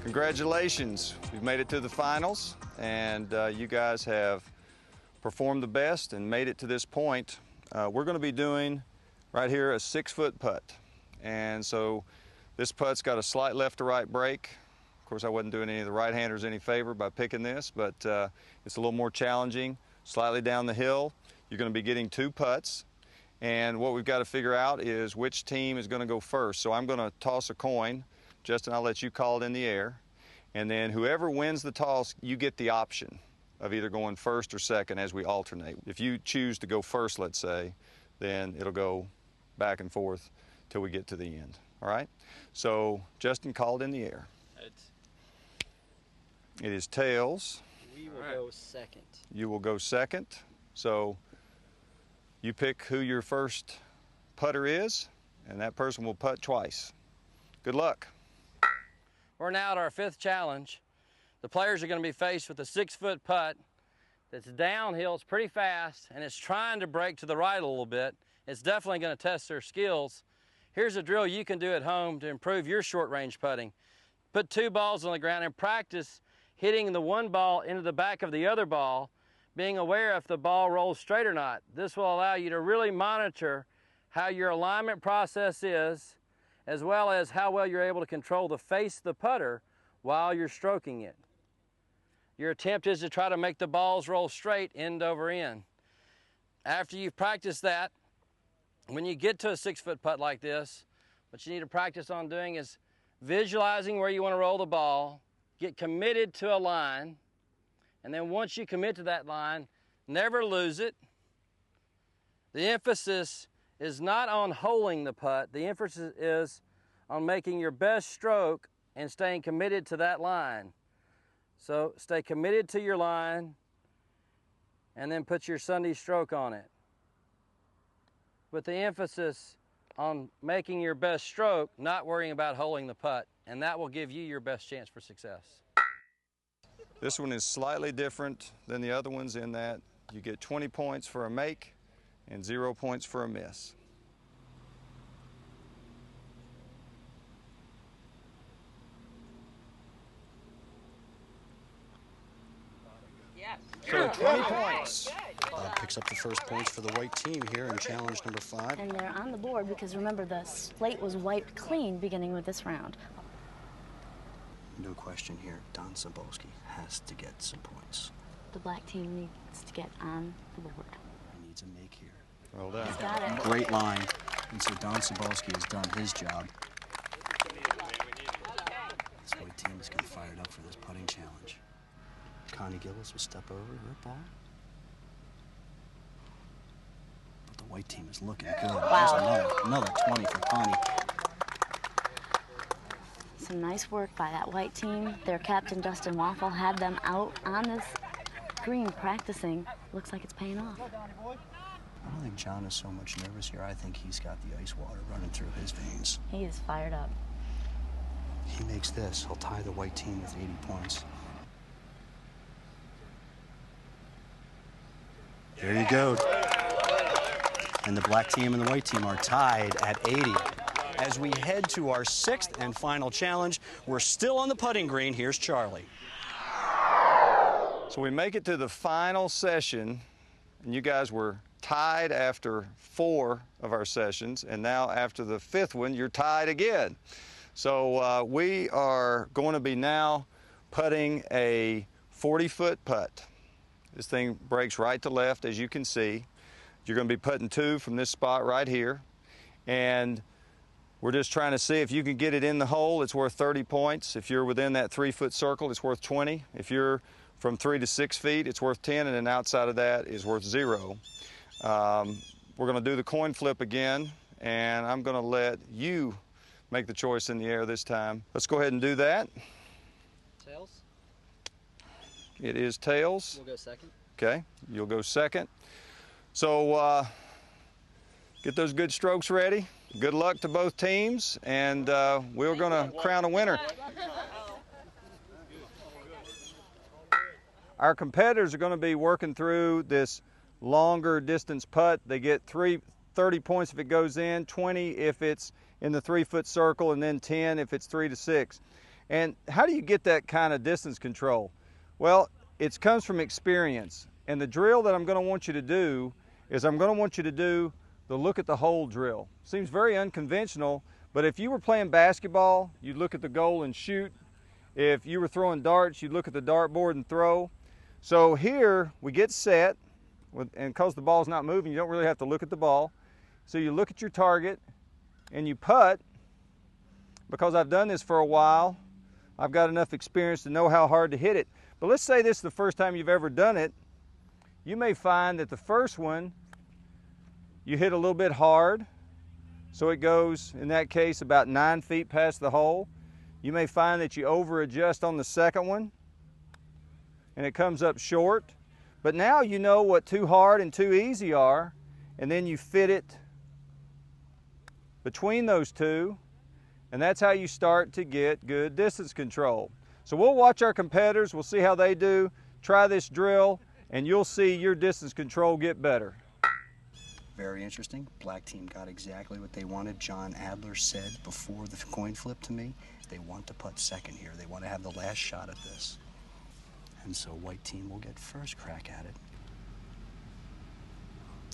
Congratulations, we've made it to the finals, and you guys have performed the best and made it to this point. We're going to be doing right here a 6-foot putt, and so this putt's got a slight left to right break. Of course, I wasn't doing any of the right-handers any favor by picking this, but it's a little more challenging. Slightly down the hill, you're going to be getting 2 putts, and what we've got to figure out is which team is going to go first. So I'm going to toss a coin. Justin, I'll let you call it in the air, and then whoever wins the toss, you get the option of either going first or second as we alternate. If you choose to go first, let's say, then it'll go back and forth till we get to the end. All right? So Justin, called in the air. It is tails. We will go second. You will go second. So you pick who your first putter is, and that person will putt twice. Good luck. We're now at our 5th challenge. The players are going to be faced with a 6-foot putt that's downhill. It's pretty fast, and it's trying to break to the right a little bit. It's definitely going to test their skills. Here's a drill you can do at home to improve your short-range putting. Put 2 balls on the ground and practice hitting the one ball into the back of the other ball, being aware if the ball rolls straight or not. This will allow you to really monitor how your alignment process is, as well as how well you're able to control the face of the putter while you're stroking it. Your attempt is to try to make the balls roll straight end over end. After you've practiced that, when you get to a 6-foot putt like this, what you need to practice on doing is visualizing where you want to roll the ball, get committed to a line, and then once you commit to that line, never lose it. The emphasis is not on holding the putt. The emphasis is on making your best stroke and staying committed to that line. So stay committed to your line and then put your Sunday stroke on it, with the emphasis on making your best stroke, not worrying about holding the putt, and that will give you your best chance for success. This one is slightly different than the other ones in that you get 20 points for a make and 0 points for a miss. So 20 points. Picks up the first points for the white team here in challenge number 5. And they're on the board because remember the slate was wiped clean beginning with this round. No question here, Don Cybulski has to get some points. The black team needs to get on the board. He needs a make here. Well done. He's got it. Great line. And so Don Cybulski has done his job. This white team is getting fired up for this putting challenge. Connie Gillis will step over her ball. But the white team is looking good. Wow. There's another 20 for Connie. Some nice work by that white team. Their captain, Dustin Waffle, had them out on this green practicing. Looks like it's paying off. I don't think John is so much nervous here. I think he's got the ice water running through his veins. He is fired up. He makes this, he'll tie the white team with 80 points. There you go. And the black team and the white team are tied at 80. As we head to our 6th and final challenge, we're still on the putting green. Here's Charlie. So we make it to the final session, and you guys were tied after 4 of our sessions, and now after the 5th one, you're tied again. So we are going to be now putting a 40-foot putt. This thing breaks right to left, as you can see. You're going to be putting 2 from this spot right here, and we're just trying to see if you can get it in the hole, it's worth 30 points. If you're within that 3-foot circle, it's worth 20. If you're from 3 to 6 feet, it's worth 10, and then outside of that is worth 0. We're going to do the coin flip again, and I'm going to let you make the choice in the air this time. Let's go ahead and do that. Tails? It is tails. We'll go second. Okay, you'll go second. So get those good strokes ready. Good luck to both teams, and we're going to crown a winner. Our competitors are going to be working through this longer distance putt. They get 30 points if it goes in, 20 if it's in the 3-foot circle, and then 10 if it's 3 to 6. And how do you get that kind of distance control? Well, it comes from experience. And the drill that I'm going to want you to do is I'm going to want you to do the look at the hole drill. Seems very unconventional, but if you were playing basketball, you'd look at the goal and shoot. If you were throwing darts, you'd look at the dartboard and throw. So here we get set, and because the ball's not moving, you don't really have to look at the ball. So you look at your target and you putt. Because I've done this for a while, I've got enough experience to know how hard to hit it. But let's say this is the first time you've ever done it. You may find that the first one, you hit a little bit hard, so it goes, in that case, about 9 feet past the hole. You may find that you over-adjust on the second one, and it comes up short. But now you know what too hard and too easy are, and then you fit it between those two, and that's how you start to get good distance control. So we'll watch our competitors, we'll see how they do, try this drill, and you'll see your distance control get better. Very interesting. Black team got exactly what they wanted. John Adler said before the coin flip to me, they want to putt second here. They want to have the last shot at this. And so white team will get first crack at it.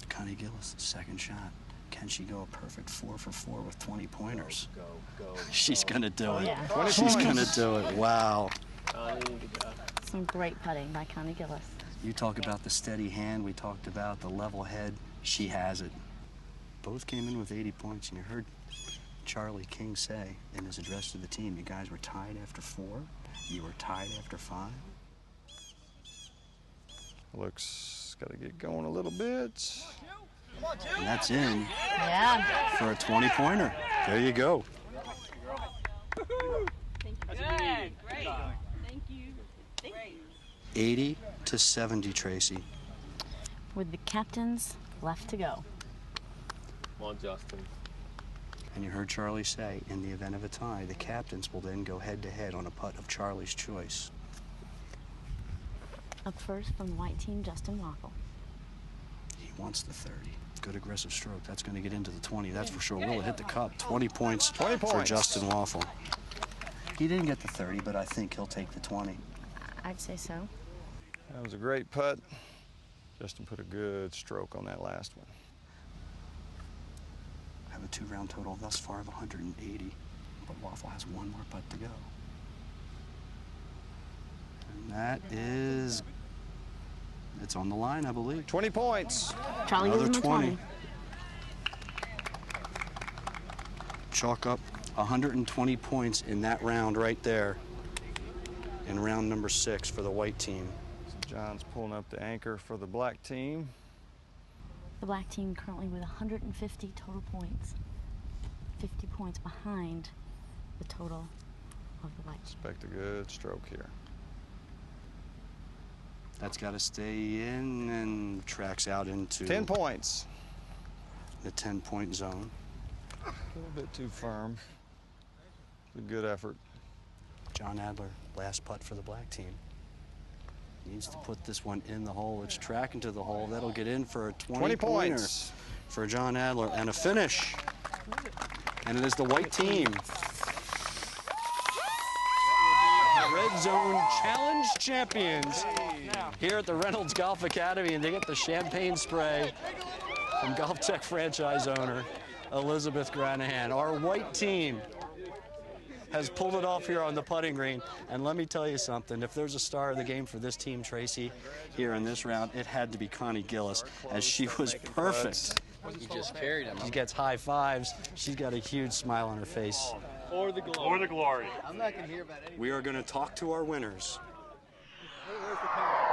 Connie Gillis, second shot. Can she go a perfect 4 for 4 with 20 pointers? Go. She's going to do it. Yeah. She's going to do it. Wow. Some great putting by Connie Gillis. You talk about the steady hand. We talked about the level head. She has it. Both came in with 80 points, and you heard Charlie King say in his address to the team, you guys were tied after 4. You were tied after 5. Looks, got to get going a little bit. And that's in Yeah. for a 20-pointer. There you go. Good. Great. Thank you. 80 to 70, Tracy. With the captains left to go. Come on, Justin. And you heard Charlie say, in the event of a tie, the captains will then go head-to-head on a putt of Charlie's choice. Up first from the white team, Justin Waffle. He wants the 30. Good aggressive stroke. That's going to get into the 20. That's for sure. Will it hit the cup? 20 points, 20 for points. Justin Waffle. He didn't get the 30, but I think he'll take the 20. I'd say so. That was a great putt. Justin put a good stroke on that last one. Have a 2-round total thus far of 180, but Waffle has one more putt to go. And that is, it's on the line, I believe. 20 points. Charlie gives him Another a 20. Chalk up 120 points in that round right there in round number 6 for the white team. So John's pulling up the anchor for the black team. The black team currently with 150 total points. 50 points behind the total of the white. Expect a good stroke here. That's got to stay in and tracks out into 10 points. the 10-point zone. A little bit too firm. A good effort. John Adler, last putt for the black team. Needs to put this one in the hole. It's tracking to the hole. That'll get in for a 20 20-pointer points. for John Adler and a finish. And it is the white team. Red Zone Challenge champions here at the Reynolds Golf Academy, and they get the champagne spray from Golf Tech franchise owner Elizabeth Granahan. Our white team has pulled it off here on the putting green, and let me tell you something, if there's a star of the game for this team, Tracy, here in this round, it had to be Connie Gillis, as she was perfect. You just carried him. She gets high fives. She's got a huge smile on her face. Or the glory. We are going to talk to our winners.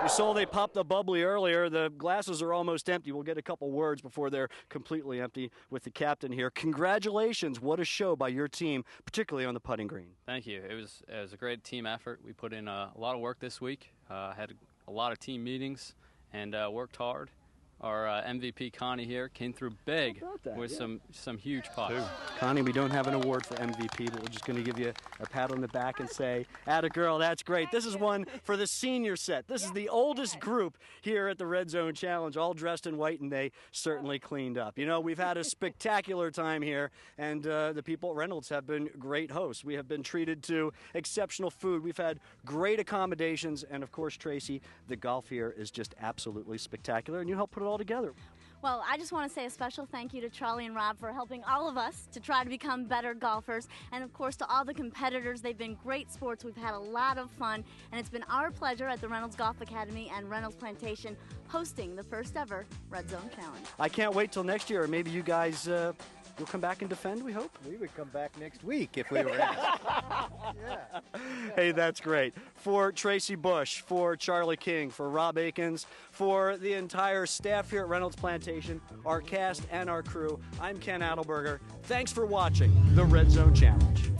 You saw they popped the bubbly earlier. The glasses are almost empty. We'll get a couple words before they're completely empty with the captain here. Congratulations. What a show by your team, particularly on the putting green. Thank you. It was a great team effort. We put in a lot of work this week. Had a lot of team meetings and worked hard. Our MVP Connie here came through big with some huge putts. Connie, we don't have an award for MVP, but we're just going to give you a pat on the back and say, atta girl, that's great. This is one for the senior set. This is the oldest group here at the Red Zone Challenge, all dressed in white, and they certainly cleaned up. You know, we've had a spectacular time here, and the people at Reynolds have been great hosts. We have been treated to exceptional food. We've had great accommodations, and of course, Tracy, the golf here is just absolutely spectacular, and you helped put it all together. Well, I just want to say a special thank you to Charlie and Rob for helping all of us to try to become better golfers. And of course to all the competitors. They've been great sports. We've had a lot of fun. And it's been our pleasure at the Reynolds Golf Academy and Reynolds Plantation hosting the first ever Red Zone Challenge. I can't wait till next year. Or maybe you guys you'll come back and defend, we hope? We would come back next week if we were asked. Yeah. Hey, that's great. For Tracy Bush, for Charlie King, for Rob Akins, for the entire staff here at Reynolds Plantation, our cast and our crew, I'm Ken Adelberger. Thanks for watching the Red Zone Challenge.